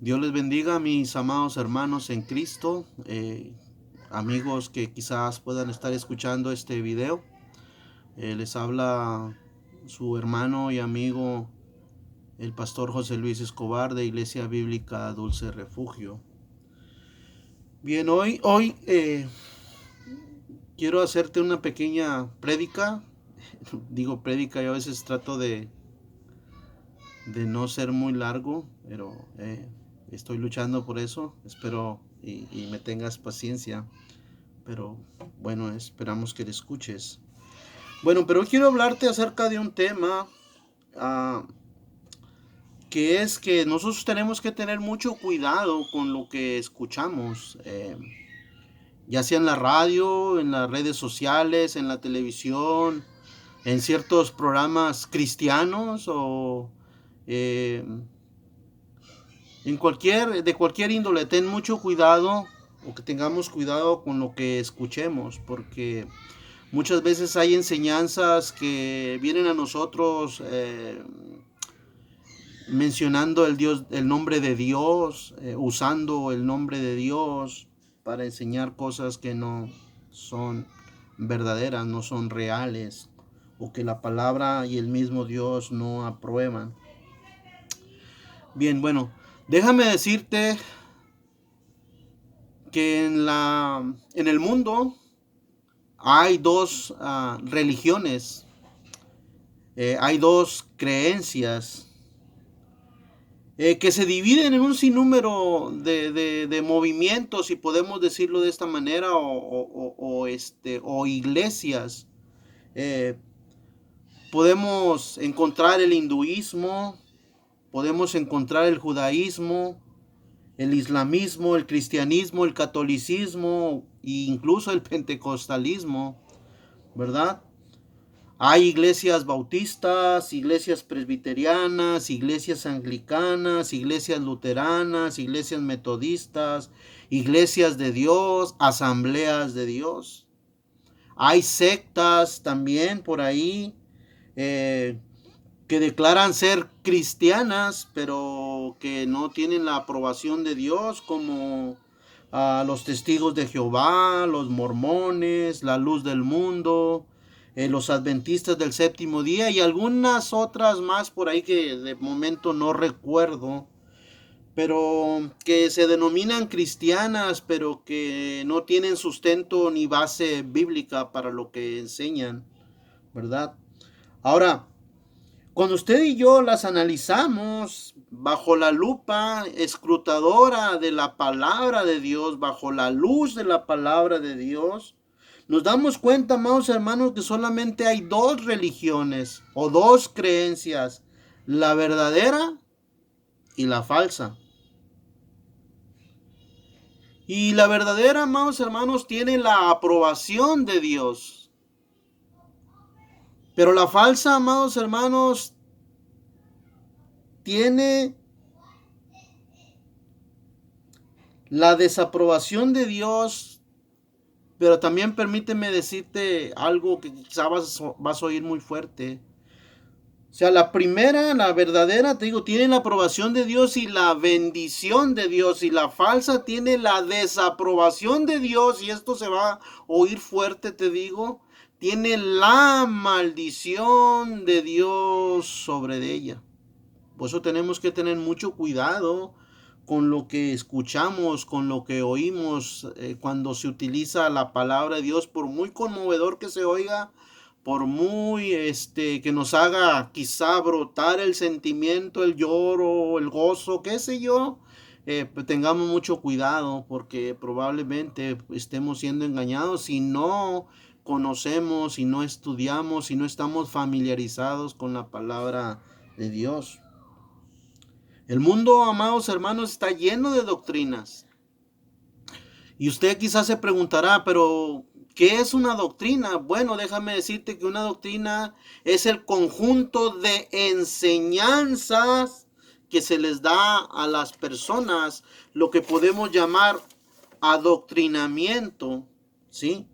Dios les bendiga, mis amados hermanos en Cristo, amigos que quizás puedan estar escuchando este video. Les habla su hermano y amigo, el pastor José Luis Escobar, de Iglesia Bíblica Dulce Refugio. Bien, hoy quiero hacerte una pequeña prédica. Digo prédica, yo a veces trato de no ser muy largo, pero estoy luchando por eso. Espero y me tengas paciencia. Pero bueno, esperamos que le escuches. Bueno, pero hoy quiero hablarte acerca de un tema uh, que es que nosotros tenemos que tener mucho cuidado con lo que escuchamos, ya sea en la radio, en las redes sociales, en la televisión, en ciertos programas cristianos o eh, de cualquier índole. Ten mucho cuidado, o que tengamos cuidado con lo que escuchemos, porque muchas veces hay enseñanzas que vienen a nosotros mencionando el nombre de Dios, usando el nombre de Dios para enseñar cosas que no son verdaderas, no son reales, o que la palabra y el mismo Dios no aprueban. Bien, bueno, déjame decirte que en el mundo hay dos religiones, hay dos creencias que se dividen en un sinnúmero de movimientos, si podemos decirlo de esta manera, o iglesias. Eh, Podemos encontrar el hinduismo, podemos encontrar el judaísmo, el islamismo, el cristianismo, el catolicismo e incluso el pentecostalismo, ¿verdad? Hay iglesias bautistas, iglesias presbiterianas, iglesias anglicanas, iglesias luteranas, iglesias metodistas, iglesias de Dios, asambleas de Dios. Hay sectas también por ahí eh, que declaran ser cristianas, pero que no tienen la aprobación de Dios, como los testigos de Jehová, los mormones, la luz del mundo, los adventistas del séptimo día y algunas otras más por ahí que de momento no recuerdo, pero que se denominan cristianas, pero que no tienen sustento ni base bíblica para lo que enseñan, ¿verdad? Ahora, cuando usted y yo las analizamos bajo la lupa escrutadora de la palabra de Dios, bajo la luz de la palabra de Dios, nos damos cuenta, amados hermanos, que solamente hay dos religiones o dos creencias, la verdadera y la falsa. Y la verdadera, amados hermanos, tiene la aprobación de Dios. Pero la falsa, amados hermanos, tiene la desaprobación de Dios. Pero también permíteme decirte algo que quizás vas a oír muy fuerte. O sea, la primera, la verdadera, te digo, tiene la aprobación de Dios y la bendición de Dios. Y la falsa tiene la desaprobación de Dios. Y esto se va a oír fuerte, te digo. Tiene la maldición de Dios sobre ella. Por eso tenemos que tener mucho cuidado con lo que escuchamos, con lo que oímos, cuando se utiliza la palabra de Dios, por muy conmovedor que se oiga, por muy que nos haga quizá brotar el sentimiento, el lloro, el gozo, qué sé yo, pues tengamos mucho cuidado, porque probablemente estemos siendo engañados si no conocemos, si no estudiamos, si no estamos familiarizados con la palabra de Dios. El mundo, amados hermanos, está lleno de doctrinas. Y usted quizás se preguntará, pero ¿qué es una doctrina? Bueno, déjame decirte que una doctrina es el conjunto de enseñanzas que se les da a las personas, lo que podemos llamar adoctrinamiento, ¿sí?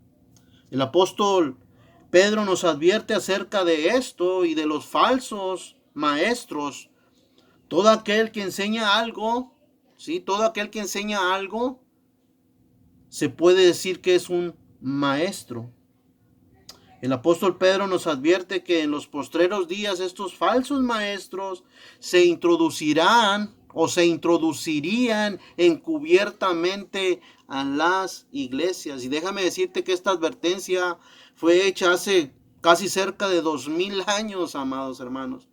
El apóstol Pedro nos advierte acerca de esto y de los falsos maestros. Todo aquel que enseña algo, ¿sí? Todo aquel que enseña algo se puede decir que es un maestro. El apóstol Pedro nos advierte que en los postreros días estos falsos maestros se introducirán o se introducirían encubiertamente a las iglesias. Y déjame decirte que esta advertencia fue hecha hace casi cerca de 2000 años, amados hermanos.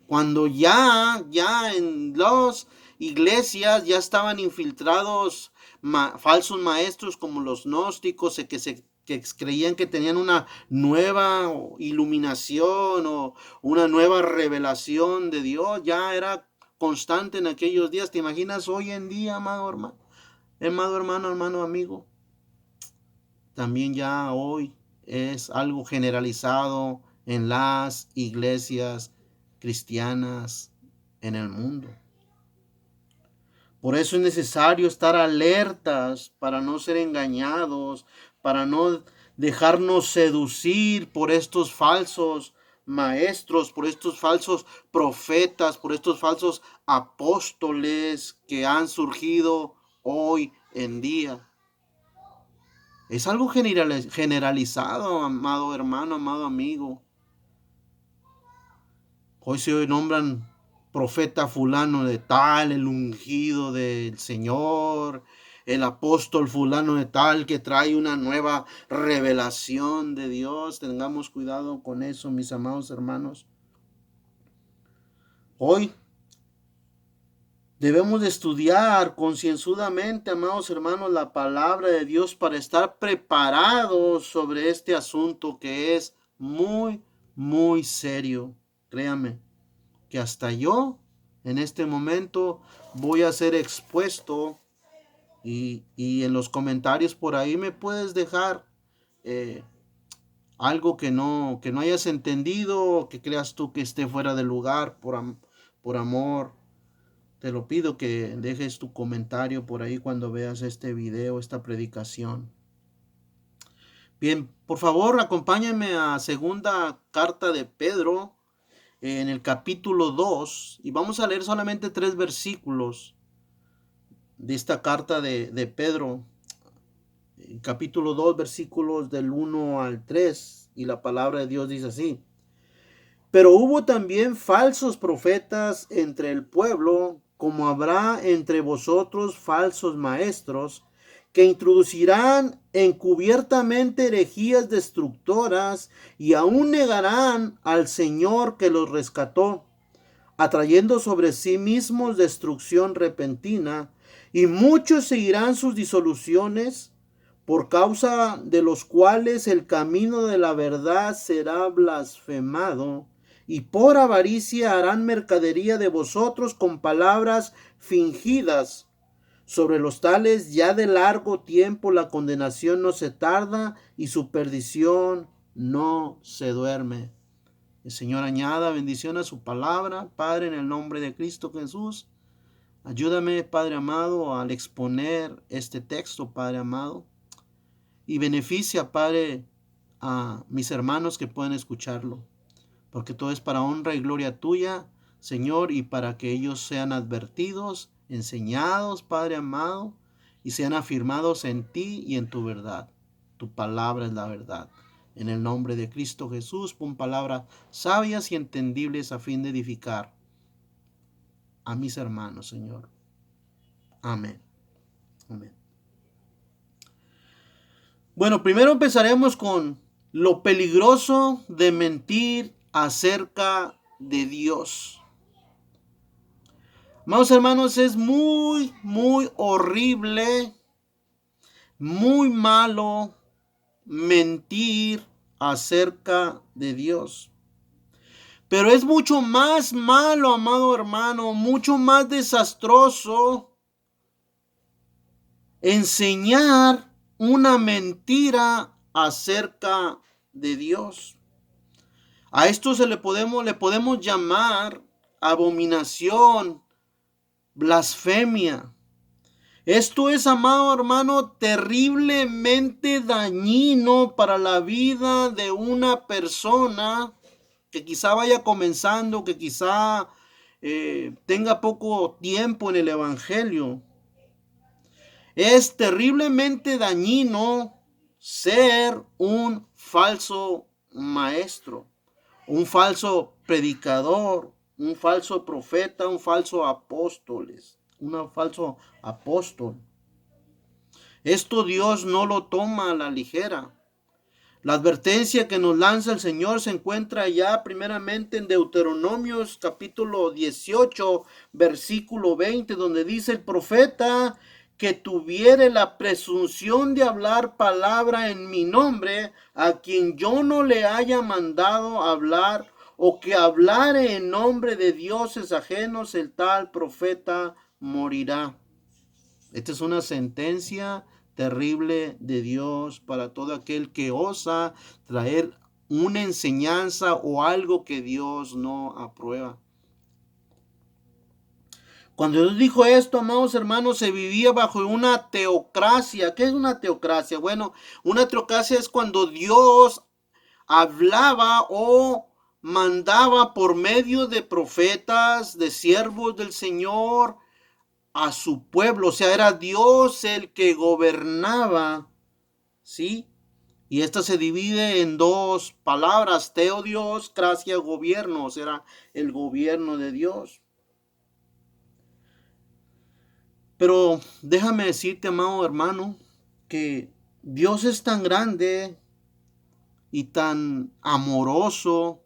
Cuando ya en las iglesias ya estaban infiltrados falsos maestros como los gnósticos, que creían que tenían una nueva iluminación o una nueva revelación de Dios. Ya era constante en aquellos días. ¿Te imaginas hoy en día, amado hermano, hermano amigo? También ya hoy es algo generalizado en las iglesias cristianas en el mundo. Por eso es necesario estar alertas para no ser engañados, para no dejarnos seducir por estos falsos maestros, por estos falsos profetas, por estos falsos apóstoles que han surgido hoy en día. Es algo generalizado, amado hermano, amado amigo. Hoy se nombran profeta fulano de tal, el ungido del Señor, el apóstol fulano de tal que trae una nueva revelación de Dios. Tengamos cuidado con eso, mis amados hermanos. Hoy debemos de estudiar concienzudamente, amados hermanos, la palabra de Dios para estar preparados sobre este asunto que es muy, muy serio. Créame que hasta yo en este momento voy a ser expuesto y en los comentarios por ahí me puedes dejar algo que no hayas entendido o que creas tú que esté fuera de lugar por amor. Te lo pido que dejes tu comentario por ahí cuando veas este video, esta predicación. Bien, por favor, acompáñenme a segunda carta de Pedro, en el capítulo 2, y vamos a leer solamente 3 versículos de esta carta de Pedro. Capítulo 2, versículos del 1 al 3, y la palabra de Dios dice así: pero hubo también falsos profetas entre el pueblo, como habrá entre vosotros falsos maestros, que introducirán encubiertamente herejías destructoras y aún negarán al Señor que los rescató, atrayendo sobre sí mismos destrucción repentina, y muchos seguirán sus disoluciones, por causa de los cuales el camino de la verdad será blasfemado, y por avaricia harán mercadería de vosotros con palabras fingidas. Sobre los tales ya de largo tiempo la condenación no se tarda y su perdición no se duerme. El Señor añada bendición a su palabra. Padre, en el nombre de Cristo Jesús, ayúdame, Padre amado, al exponer este texto, Padre amado, y beneficia, Padre, a mis hermanos que puedan escucharlo, porque todo es para honra y gloria tuya, Señor, y para que ellos sean advertidos, enseñados, Padre amado, y sean afirmados en ti y en tu verdad. Tu palabra es la verdad. En el nombre de Cristo Jesús, pon palabras sabias y entendibles a fin de edificar a mis hermanos, Señor. Amén. Amén. Bueno, primero empezaremos con lo peligroso de mentir acerca de Dios. Amados hermanos, es muy, muy horrible, muy malo mentir acerca de Dios. Pero es mucho más malo, amado hermano, mucho más desastroso enseñar una mentira acerca de Dios. A esto le podemos llamar abominación, blasfemia. Esto es, amado hermano, terriblemente dañino para la vida de una persona que quizá vaya comenzando, que quizá tenga poco tiempo en el evangelio. Es terriblemente dañino ser un falso maestro, un falso predicador, un falso profeta, un falso apóstol. Esto Dios no lo toma a la ligera. La advertencia que nos lanza el Señor se encuentra ya primeramente en Deuteronomios capítulo 18, versículo 20, donde dice: el profeta que tuviere la presunción de hablar palabra en mi nombre, a quien yo no le haya mandado hablar, o que hablare en nombre de dioses ajenos, el tal profeta morirá. Esta es una sentencia terrible de Dios para todo aquel que osa traer una enseñanza o algo que Dios no aprueba. Cuando Dios dijo esto, amados hermanos, se vivía bajo una teocracia. ¿Qué es una teocracia? Bueno, una teocracia es cuando Dios hablaba o mandaba por medio de profetas, de siervos del Señor, a su pueblo. O sea, era Dios el que gobernaba, ¿sí? Y esta se divide en dos palabras: Teodios, cracia, gobierno. O sea, era el gobierno de Dios. Pero déjame decirte, amado hermano, que Dios es tan grande y tan amoroso,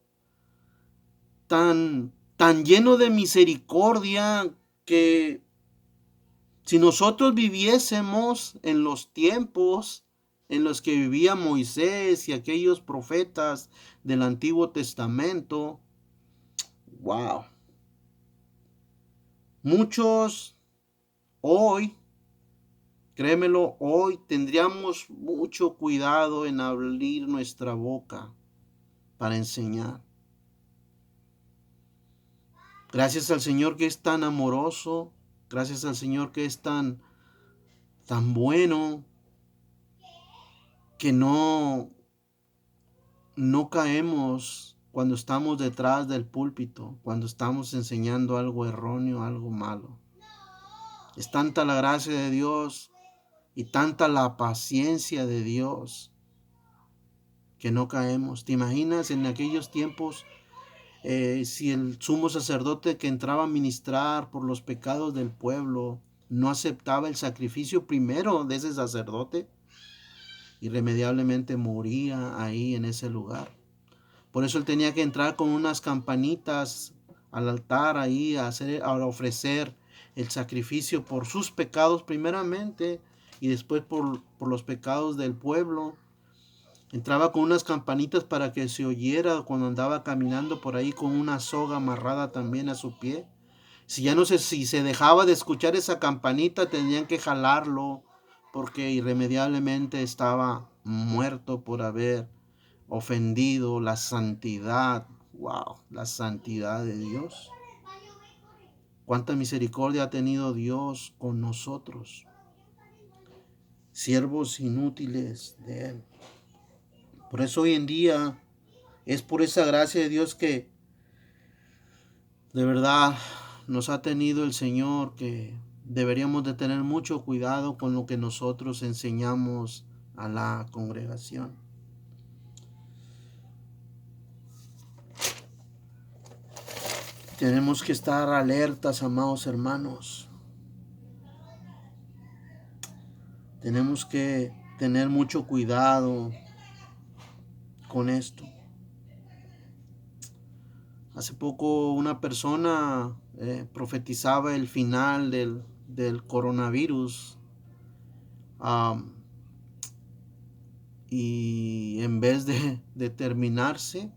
tan lleno de misericordia, que si nosotros viviésemos en los tiempos en los que vivía Moisés y aquellos profetas del Antiguo Testamento, wow, muchos hoy, créemelo, hoy tendríamos mucho cuidado en abrir nuestra boca para enseñar. Gracias al Señor que es tan amoroso, gracias al Señor que es tan bueno, que no caemos cuando estamos detrás del púlpito, cuando estamos enseñando algo erróneo, algo malo. Es tanta la gracia de Dios y tanta la paciencia de Dios que no caemos. ¿Te imaginas en aquellos tiempos si el sumo sacerdote que entraba a ministrar por los pecados del pueblo no aceptaba el sacrificio primero de ese sacerdote? Irremediablemente moría ahí en ese lugar. Por eso él tenía que entrar con unas campanitas al altar ahí a ofrecer el sacrificio por sus pecados primeramente y después por los pecados del pueblo. Entraba con unas campanitas para que se oyera cuando andaba caminando por ahí, con una soga amarrada también a su pie. Si se dejaba de escuchar esa campanita, tenían que jalarlo porque irremediablemente estaba muerto por haber ofendido la santidad. Wow, la santidad de Dios. Cuánta misericordia ha tenido Dios con nosotros, siervos inútiles de Él. Por eso hoy en día es por esa gracia de Dios que de verdad nos ha tenido el Señor, que deberíamos de tener mucho cuidado con lo que nosotros enseñamos a la congregación. Tenemos que estar alertas, amados hermanos. Tenemos que tener mucho cuidado con esto. Hace poco una persona profetizaba el final del coronavirus. Y en vez de terminarse,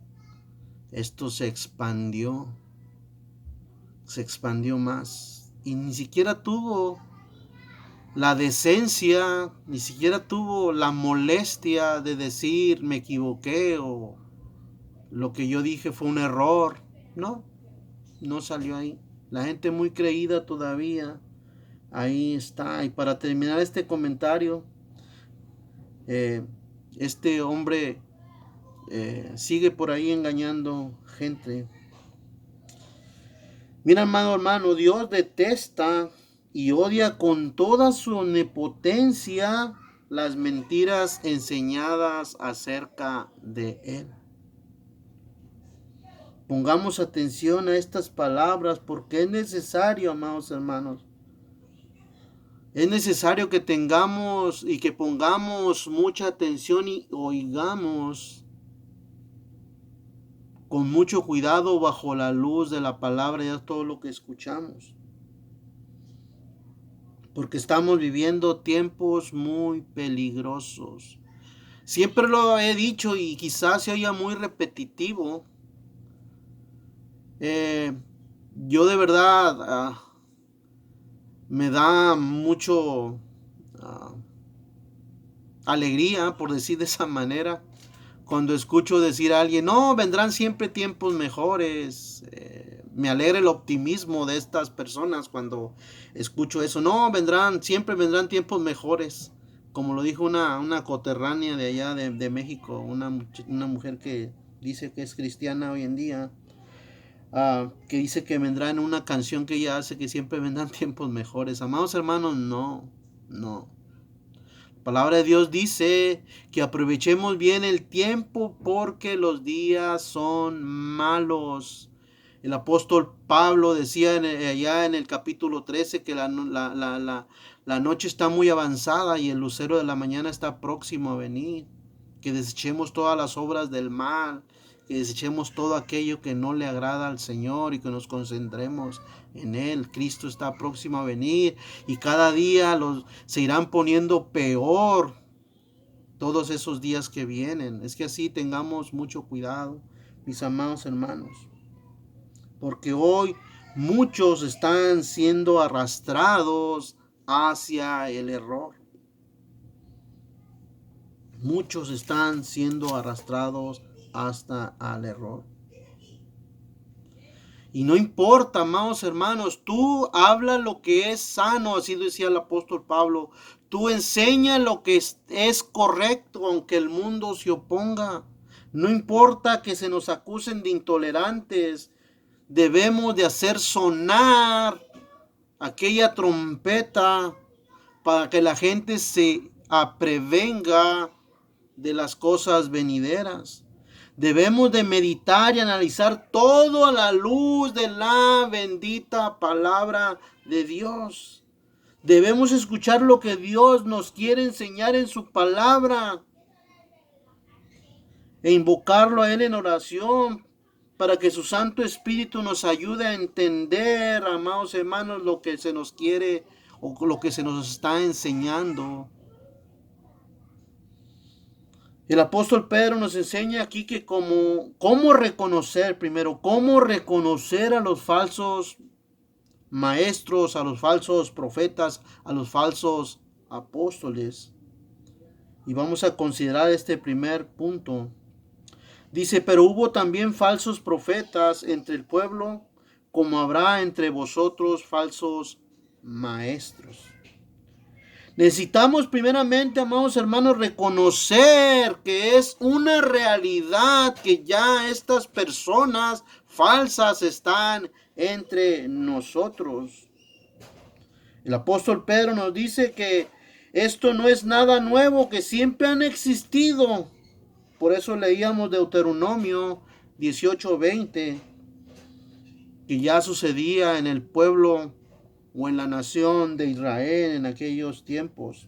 esto se expandió más. Y ni siquiera tuvo la decencia, ni siquiera tuvo la molestia de decir me equivoqué o lo que yo dije fue un error. No salió ahí. La gente muy creída todavía ahí está. Y para terminar este comentario, este hombre sigue por ahí engañando gente. Mira, amado hermano, Dios detesta y odia con toda su omnipotencia las mentiras enseñadas acerca de Él. Pongamos atención a estas palabras porque es necesario, amados hermanos. Es necesario que tengamos y que pongamos mucha atención y oigamos con mucho cuidado bajo la luz de la palabra ya todo lo que escuchamos. Porque estamos viviendo tiempos muy peligrosos. Siempre lo he dicho y quizás se oiga muy repetitivo. Yo de verdad me da mucho alegría, por decir de esa manera, cuando escucho decir a alguien, no, vendrán siempre tiempos mejores. Me alegra el optimismo de estas personas cuando escucho eso. No, siempre vendrán tiempos mejores. Como lo dijo una coterránea de allá de México, una mujer que dice que es cristiana hoy en día, que dice que vendrá en una canción que ella hace, que siempre vendrán tiempos mejores. Amados hermanos, no. La palabra de Dios dice que aprovechemos bien el tiempo porque los días son malos. El apóstol Pablo decía allá en el capítulo 13 que la noche está muy avanzada y el lucero de la mañana está próximo a venir. Que desechemos todas las obras del mal, que desechemos todo aquello que no le agrada al Señor y que nos concentremos en Él. Cristo está próximo a venir y cada día se irán poniendo peor todos esos días que vienen. Es que así tengamos mucho cuidado, mis amados hermanos, porque hoy muchos están siendo arrastrados hacia el error. Muchos están siendo arrastrados hasta al error. Y no importa, amados hermanos, tú habla lo que es sano, así decía el apóstol Pablo. Tú enseña lo que es correcto, aunque el mundo se oponga. No importa que se nos acusen de intolerantes. Debemos de hacer sonar aquella trompeta para que la gente se prevenga de las cosas venideras. Debemos de meditar y analizar todo a la luz de la bendita palabra de Dios. Debemos escuchar lo que Dios nos quiere enseñar en su palabra e invocarlo a Él en oración para que su Santo Espíritu nos ayude a entender, amados hermanos, lo que se nos quiere o lo que se nos está enseñando. El apóstol Pedro nos enseña aquí que cómo reconocer primero, cómo reconocer a los falsos maestros, a los falsos profetas, a los falsos apóstoles. Y vamos a considerar este primer punto. Dice, pero hubo también falsos profetas entre el pueblo, como habrá entre vosotros falsos maestros. Necesitamos primeramente, amados hermanos, reconocer que es una realidad que ya estas personas falsas están entre nosotros. El apóstol Pedro nos dice que esto no es nada nuevo, que siempre han existido. Por eso leíamos Deuteronomio 18:20, que ya sucedía en el pueblo o en la nación de Israel en aquellos tiempos.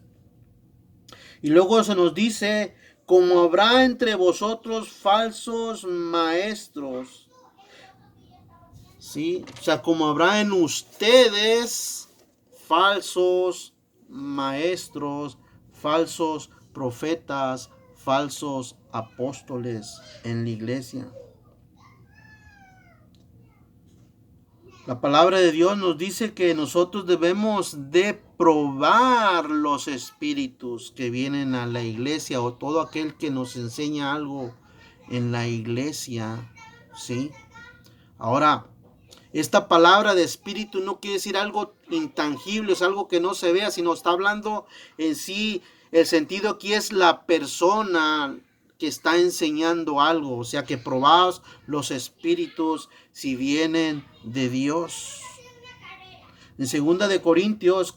Y luego se nos dice, como habrá entre vosotros falsos maestros. ¿Sí? O sea, como habrá en ustedes falsos maestros, falsos profetas, falsos apóstoles en la iglesia. La palabra de Dios nos dice que nosotros debemos de probar los espíritus que vienen a la iglesia o todo aquel que nos enseña algo en la iglesia, ¿sí? Ahora, esta palabra de espíritu no quiere decir algo intangible, es algo que no se vea, sino está hablando en sí, el sentido aquí es la persona que está enseñando algo, o sea que probaos los espíritus si vienen de Dios. En segunda de Corintios,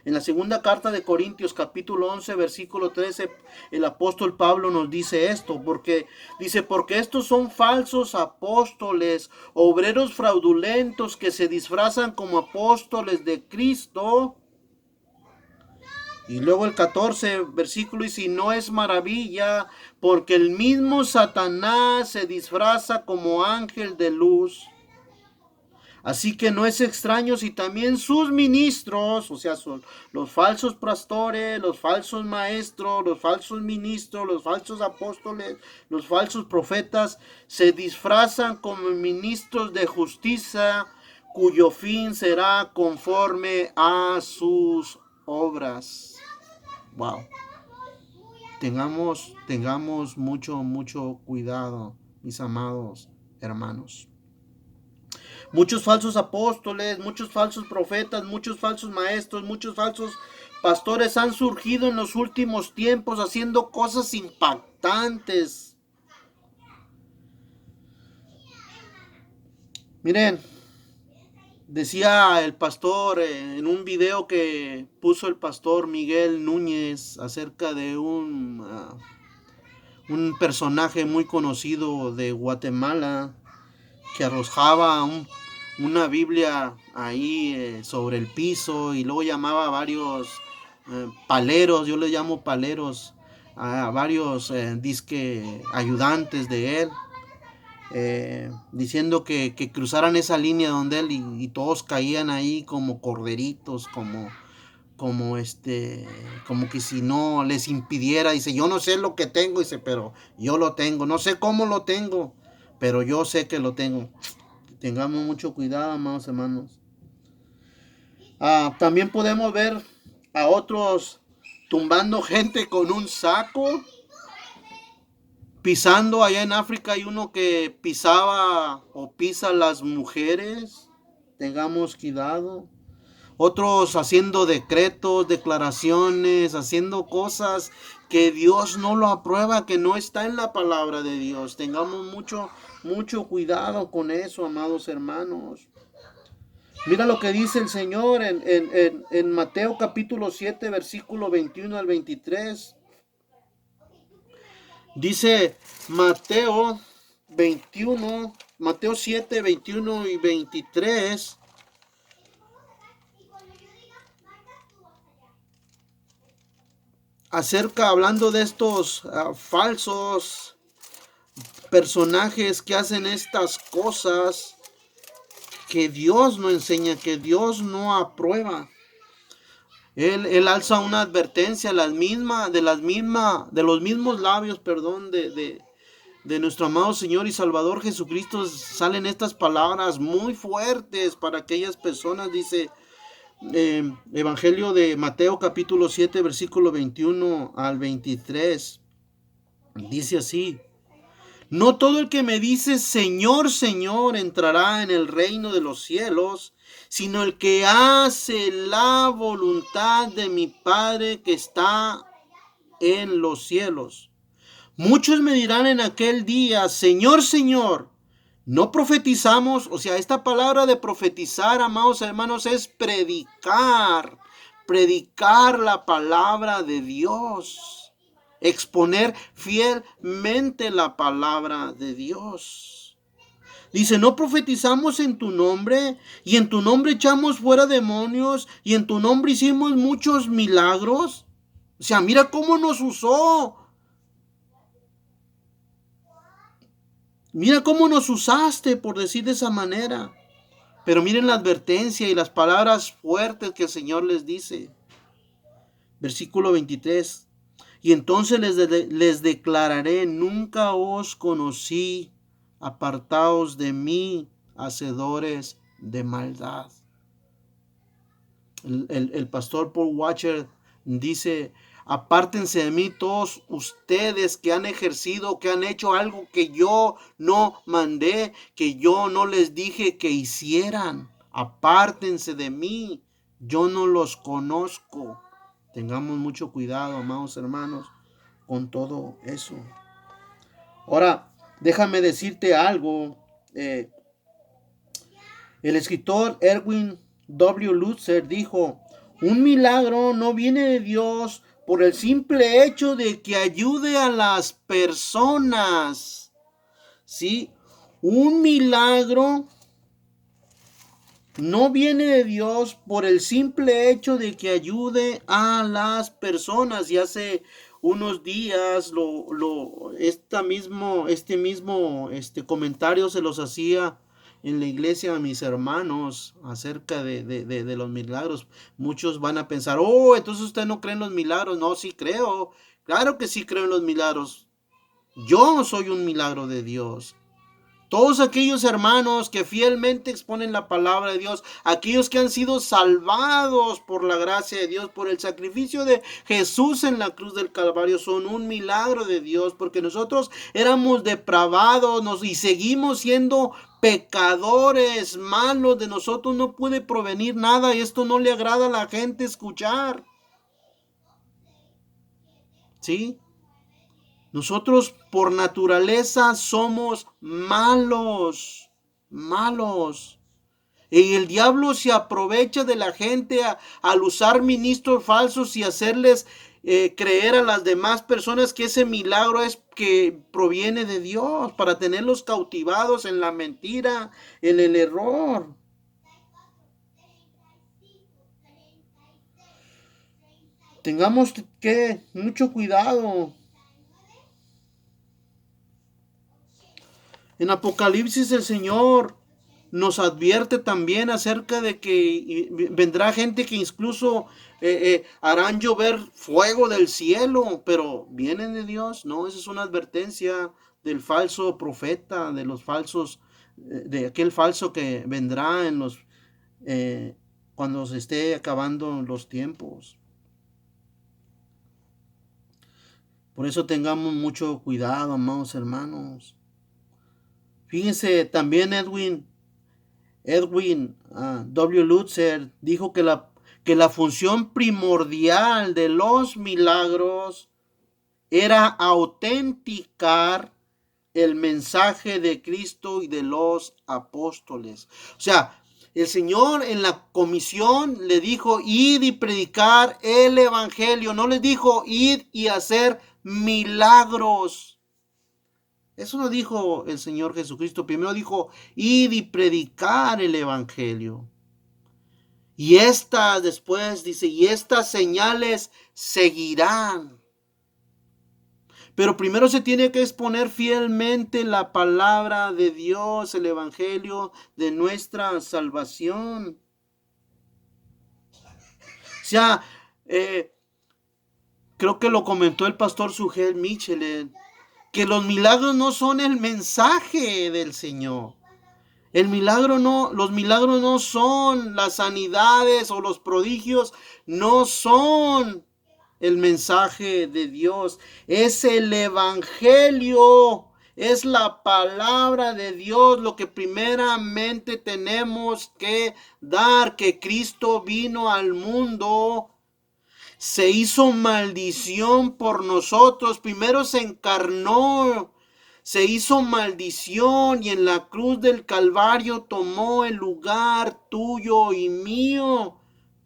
en la segunda carta de Corintios, capítulo 11, versículo 13, el apóstol Pablo nos dice esto, porque estos son falsos apóstoles, obreros fraudulentos que se disfrazan como apóstoles de Cristo. Y luego el 14 versículo, y si no es maravilla, porque el mismo Satanás se disfraza como ángel de luz. Así que no es extraño si también sus ministros, o sea, son los falsos pastores, los falsos maestros, los falsos ministros, los falsos apóstoles, los falsos profetas, se disfrazan como ministros de justicia, cuyo fin será conforme a sus obras. Wow. Tengamos mucho cuidado, mis amados hermanos. Muchos falsos apóstoles, muchos falsos profetas, muchos falsos maestros, muchos falsos pastores han surgido en los últimos tiempos haciendo cosas impactantes. Miren, decía el pastor en un video que puso el pastor Miguel Núñez acerca de un personaje muy conocido de Guatemala que arrojaba una Biblia ahí sobre el piso y luego llamaba a varios paleros, yo les llamo paleros, a varios disque ayudantes de él, diciendo que cruzaran esa línea donde él y todos caían ahí como corderitos, como que si no les impidiera. Dice, yo no sé lo que tengo, dice, pero yo lo tengo, no sé cómo lo tengo, pero yo sé que lo tengo. Tengamos mucho cuidado, amados hermanos. También podemos ver a otros tumbando gente con un saco, pisando. Allá en África hay uno que pisaba o pisa a las mujeres. Tengamos cuidado. Otros haciendo decretos, declaraciones, haciendo cosas que Dios no lo aprueba, que no está en la palabra de Dios. Tengamos mucho cuidado con eso, amados hermanos. Mira lo que dice el Señor en Mateo capítulo 7, versículo 21 al 23. Dice Mateo 7, 21 y 23. Hablando de estos falsos personajes que hacen estas cosas que Dios no enseña, que Dios no aprueba. Él alza una advertencia, de los mismos labios, de nuestro amado Señor y Salvador Jesucristo. Salen estas palabras muy fuertes para aquellas personas. Dice Evangelio de Mateo capítulo 7, versículo 21 al 23. Dice así: no todo el que me dice Señor, Señor entrará en el reino de los cielos, sino el que hace la voluntad de mi Padre que está en los cielos. Muchos me dirán en aquel día, Señor, Señor, no profetizamos. O sea, esta palabra de profetizar, amados hermanos, es predicar la palabra de Dios. Exponer fielmente la palabra de Dios. Dice, no profetizamos en tu nombre, y en tu nombre echamos fuera demonios, y en tu nombre hicimos muchos milagros. O sea, mira cómo nos usó. Mira cómo nos usaste, por decir de esa manera. Pero miren la advertencia y las palabras fuertes que el Señor les dice. Versículo 23. Y entonces les declararé, nunca os conocí, apartaos de mí, hacedores de maldad. El pastor Paul Washer dice, apártense de mí todos ustedes que han ejercido, que han hecho algo que yo no mandé, que yo no les dije que hicieran. Apártense de mí, yo no los conozco. Tengamos mucho cuidado, amados hermanos, con todo eso. Ahora, déjame decirte algo. El escritor Erwin W. Lutzer dijo, un milagro no viene de Dios por el simple hecho de que ayude a las personas. ¿Sí? Un milagro no viene de Dios por el simple hecho de que ayude a las personas. Y hace unos días este comentario se los hacía en la iglesia a mis hermanos acerca de los milagros. Muchos van a pensar, oh, entonces usted no cree en los milagros. No, sí creo. Claro que sí creo en los milagros. Yo soy un milagro de Dios. Todos aquellos hermanos que fielmente exponen la palabra de Dios, aquellos que han sido salvados por la gracia de Dios, por el sacrificio de Jesús en la cruz del Calvario, son un milagro de Dios, porque nosotros éramos depravados y seguimos siendo pecadores malos. De nosotros no puede provenir nada y esto no le agrada a la gente escuchar. ¿Sí? Nosotros por naturaleza somos malos. Y el diablo se aprovecha de la gente al usar ministros falsos y hacerles creer a las demás personas que ese milagro es que proviene de Dios, para tenerlos cautivados en la mentira, en el error. Tengamos que mucho cuidado. En Apocalipsis el Señor nos advierte también acerca de que vendrá gente que incluso harán llover fuego del cielo, pero ¿vienen de Dios? No, esa es una advertencia del falso profeta, de los falsos, de aquel falso que vendrá en los cuando se esté acabando los tiempos. Por eso tengamos mucho cuidado, amados hermanos. Fíjense también Edwin W. Lutzer dijo que la función primordial de los milagros era autenticar el mensaje de Cristo y de los apóstoles. O sea, el Señor en la comisión le dijo, id y predicar el evangelio. No les dijo, id y hacer milagros. Eso no dijo el Señor Jesucristo. Primero dijo, id y predicar el evangelio. Y estas, después dice, y estas señales seguirán. Pero primero se tiene que exponer fielmente la palabra de Dios, el evangelio de nuestra salvación. O sea, creo que lo comentó el pastor Sugel Mitchell, que los milagros no son el mensaje del Señor. Los milagros no son las sanidades o los prodigios, no son el mensaje de Dios, es el evangelio, es la palabra de Dios lo que primeramente tenemos que dar, que Cristo vino al mundo, se hizo maldición por nosotros, primero se encarnó, se hizo maldición y en la cruz del Calvario tomó el lugar tuyo y mío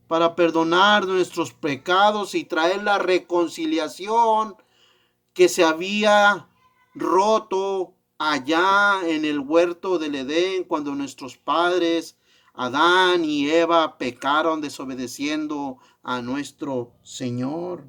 para perdonar nuestros pecados y traer la reconciliación que se había roto allá en el huerto del Edén cuando nuestros padres Adán y Eva pecaron desobedeciendo a nuestro Señor.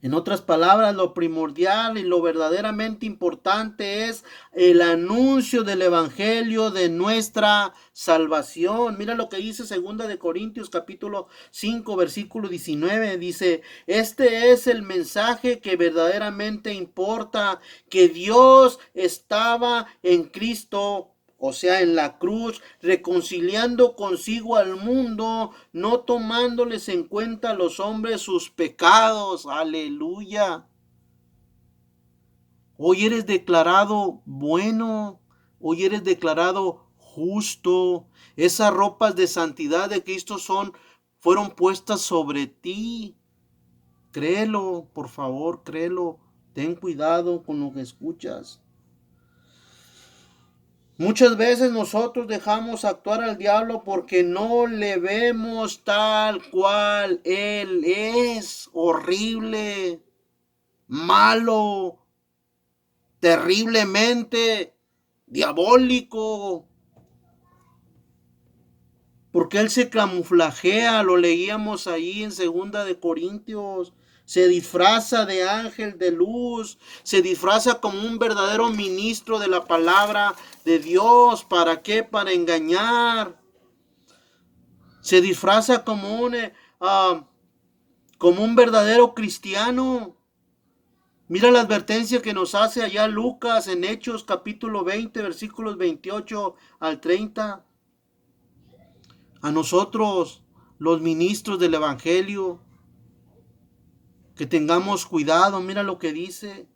En otras palabras, lo primordial y lo verdaderamente importante es el anuncio del evangelio de nuestra salvación. Mira lo que dice 2 capítulo 5, versículo 19. Dice, este es el mensaje que verdaderamente importa, que Dios estaba en Cristo, o sea, en la cruz, reconciliando consigo al mundo, no tomándoles en cuenta a los hombres sus pecados. Aleluya. Hoy eres declarado bueno, hoy eres declarado justo. Esas ropas de santidad de Cristo fueron puestas sobre ti. Créelo, por favor, créelo. Ten cuidado con lo que escuchas. Muchas veces nosotros dejamos actuar al diablo porque no le vemos tal cual él es: horrible, malo, terriblemente diabólico. Porque él se camuflajea, lo leíamos ahí en 2 Corintios. Se disfraza de ángel de luz, se disfraza como un verdadero ministro de la palabra de Dios. ¿Para qué? Para engañar. Se disfraza como un verdadero cristiano. Mira la advertencia que nos hace allá Lucas en Hechos capítulo 20, versículos 28 al 30. A nosotros, los ministros del Evangelio, que tengamos cuidado. Mira lo que dice: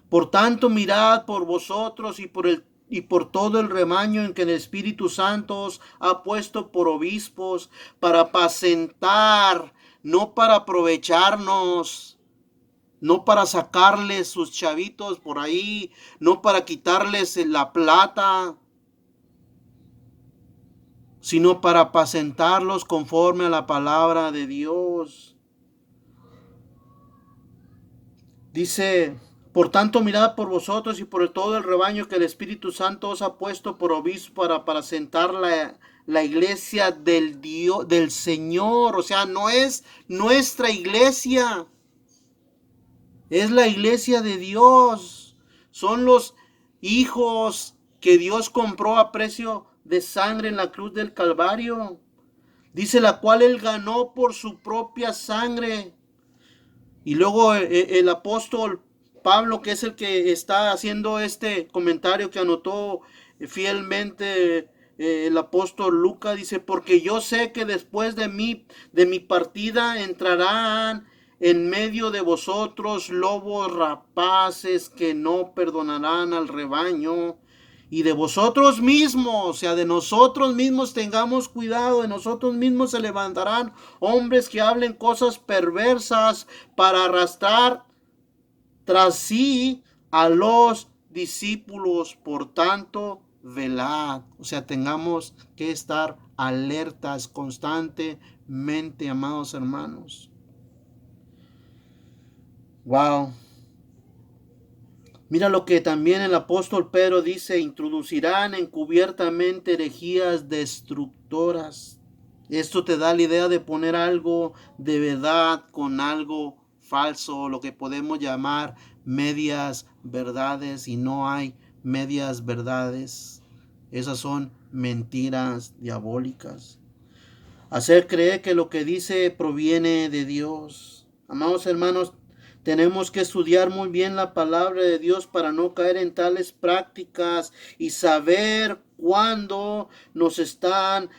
por tanto, mirad por vosotros y por todo el rebaño en que el Espíritu Santo os ha puesto por obispos, para apacentar, no para aprovecharnos, no para sacarles sus chavitos por ahí, no para quitarles la plata, sino para apacentarlos conforme a la palabra de Dios. Dice: por tanto, mirad por vosotros y por todo el rebaño que el Espíritu Santo os ha puesto por obispo para sentar la iglesia del Señor. O sea, no es nuestra iglesia, es la iglesia de Dios. Son los hijos que Dios compró a precio de sangre en la cruz del Calvario. Dice: la cual él ganó por su propia sangre. Y luego el apóstol Pablo, que es el que está haciendo este comentario que anotó fielmente el apóstol Lucas, dice: porque yo sé que después de mi partida, entrarán en medio de vosotros lobos rapaces que no perdonarán al rebaño. Y de vosotros mismos, o sea, de nosotros mismos tengamos cuidado. De nosotros mismos se levantarán hombres que hablen cosas perversas para arrastrar tras sí a los discípulos. Por tanto, velad. O sea, tengamos que estar alertas constantemente, amados hermanos. Wow. Mira lo que también el apóstol Pedro dice: introducirán encubiertamente herejías destructoras. Esto te da la idea de poner algo de verdad con algo falso, lo que podemos llamar medias verdades, y no hay medias verdades. Esas son mentiras diabólicas. Hacer creer que lo que dice proviene de Dios. Amados hermanos, tenemos que estudiar muy bien la palabra de Dios para no caer en tales prácticas y saber cuándo nos están